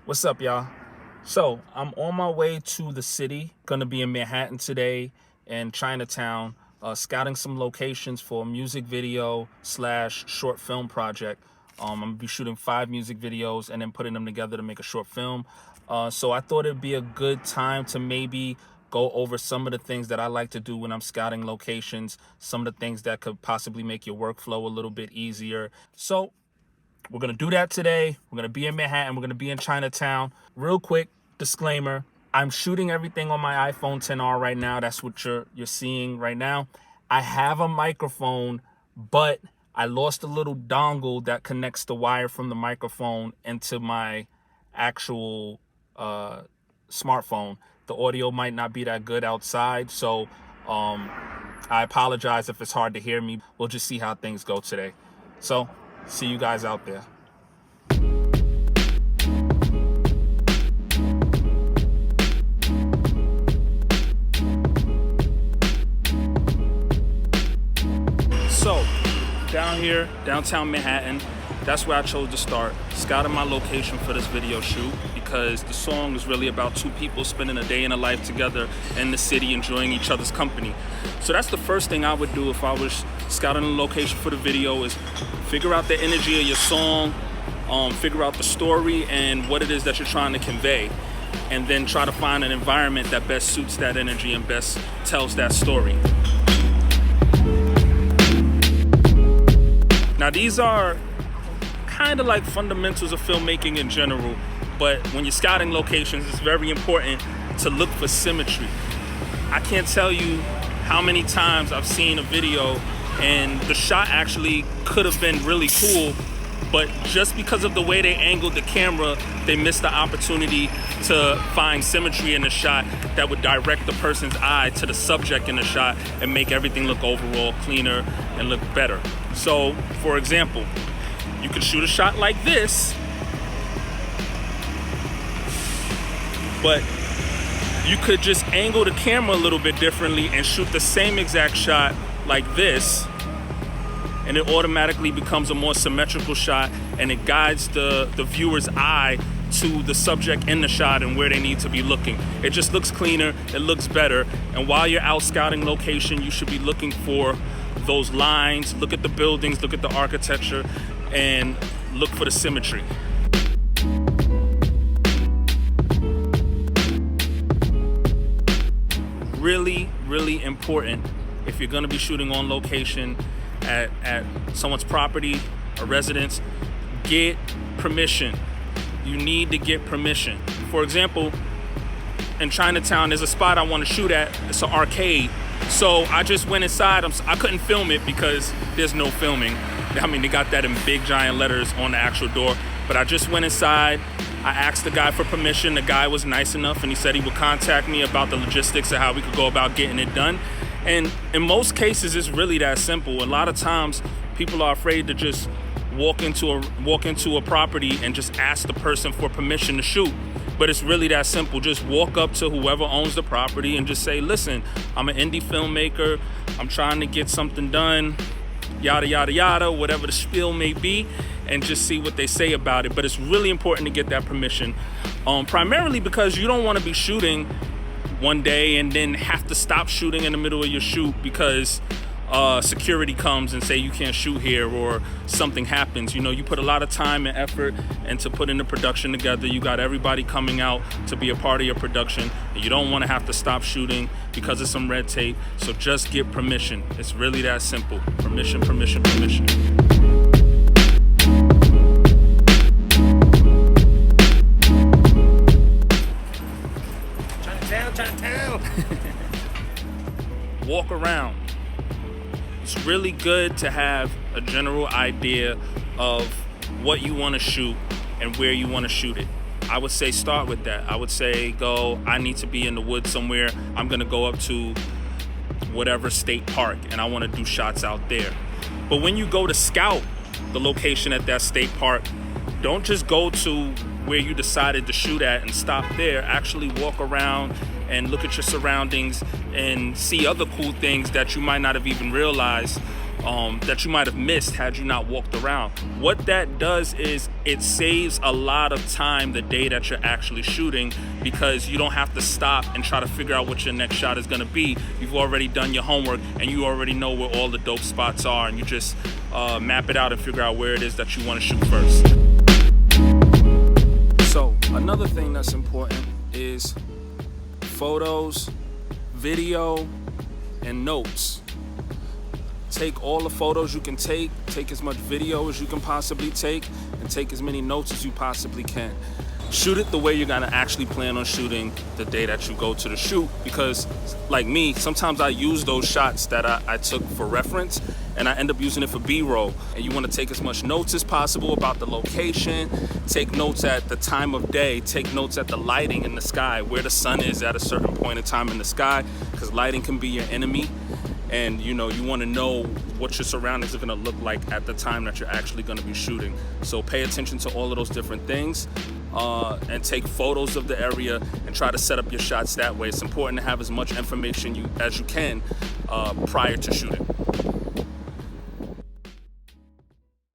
What's up, y'all? So I'm on my way to the city. Gonna be in Manhattan today and Chinatown, scouting some locations for a music video slash short film project. I'm gonna be shooting 5 music videos and then putting them together to make a short film. So I thought it'd be a good time to maybe go over some of the things that I like to do when I'm scouting locations, some of the things that could possibly make your workflow a little bit easier. So we're gonna do that today. We're gonna be in Manhattan. We're gonna be in Chinatown. Real quick disclaimer: I'm shooting everything on my iPhone XR right now. That's what you're seeing right now. I have a microphone, but I lost a little dongle that connects the wire from the microphone into my actual smartphone. The audio might not be that good outside, so I apologize if it's hard to hear me. We'll just see how things go today. So, see you guys out there. So, down here, downtown Manhattan, that's where I chose to start. Scouting my location for this video shoot because the song is really about two people spending a day in a life together in the city, enjoying each other's company. So that's the first thing I would do if I was scouting a location for the video, is figure out the energy of your song, figure out the story and what it is that you're trying to convey, and then try to find an environment that best suits that energy and best tells that story. Now these are kind of like fundamentals of filmmaking in general, but when you're scouting locations, it's very important to look for symmetry. I can't tell you how many times I've seen a video and the shot actually could have been really cool, but just because of the way they angled the camera, they missed the opportunity to find symmetry in the shot that would direct the person's eye to the subject in the shot and make everything look overall cleaner and look better. So, for example, you could shoot a shot like this, but you could just angle the camera a little bit differently and shoot the same exact shot like this, and it automatically becomes a more symmetrical shot, and it guides the viewer's eye to the subject in the shot and where they need to be looking. It just looks cleaner, it looks better, and while you're out scouting location, you should be looking for those lines, look at the buildings, look at the architecture, and look for the symmetry. Really, really important if you're gonna be shooting on location at someone's property or residence, get permission. You need to get permission. For example, in Chinatown, there's a spot I want to shoot at. It's an arcade. So I just went inside. I couldn't film it because there's no filming. I mean, they got that in big giant letters on the actual door. But I just went inside. I asked the guy for permission. The guy was nice enough, and he said he would contact me about the logistics of how we could go about getting it done. And in most cases, it's really that simple. A lot of times, people are afraid to just walk into a property and just ask the person for permission to shoot. But it's really that simple. Just walk up to whoever owns the property and just say, listen, I'm an indie filmmaker. I'm trying to get something done, yada, yada, yada, whatever the spiel may be, and just see what they say about it. But it's really important to get that permission, primarily because you don't want to be shooting one day and then have to stop shooting in the middle of your shoot because security comes and say you can't shoot here or something happens. You know, you put a lot of time and effort into putting the production together. You got everybody coming out to be a part of your production, and you don't want to have to stop shooting because of some red tape. So just get permission. It's really that simple. Permission, permission, permission. Chinatown. Walk around. It's really good to have a general idea of what you want to shoot and where you want to shoot it. I would say start with that. I would say I need to be in the woods somewhere. I'm going to go up to whatever state park and I want to do shots out there. But when you go to scout the location at that state park, don't just go to where you decided to shoot at and stop there. Actually walk around and look at your surroundings and see other cool things that you might not have even realized that you might have missed had you not walked around. What that does is it saves a lot of time the day that you're actually shooting, because you don't have to stop and try to figure out what your next shot is going to be. You've already done your homework and you already know where all the dope spots are, and you just map it out and figure out where it is that you want to shoot first. So another thing that's important is photos, video, and notes. Take all the photos you can take as much video as you can possibly take, and take as many notes as you possibly can. Shoot it the way you're gonna actually plan on shooting the day that you go to the shoot, because like me, sometimes I use those shots that I took for reference and I end up using it for B-roll. And you wanna take as much notes as possible about the location, take notes at the time of day, take notes at the lighting in the sky, where the sun is at a certain point in time in the sky, because lighting can be your enemy. And you want to know what your surroundings are going to look like at the time that you're actually going to be shooting. So pay attention to all of those different things, and take photos of the area and try to set up your shots that way. It's important to have as much information as you can prior to shooting.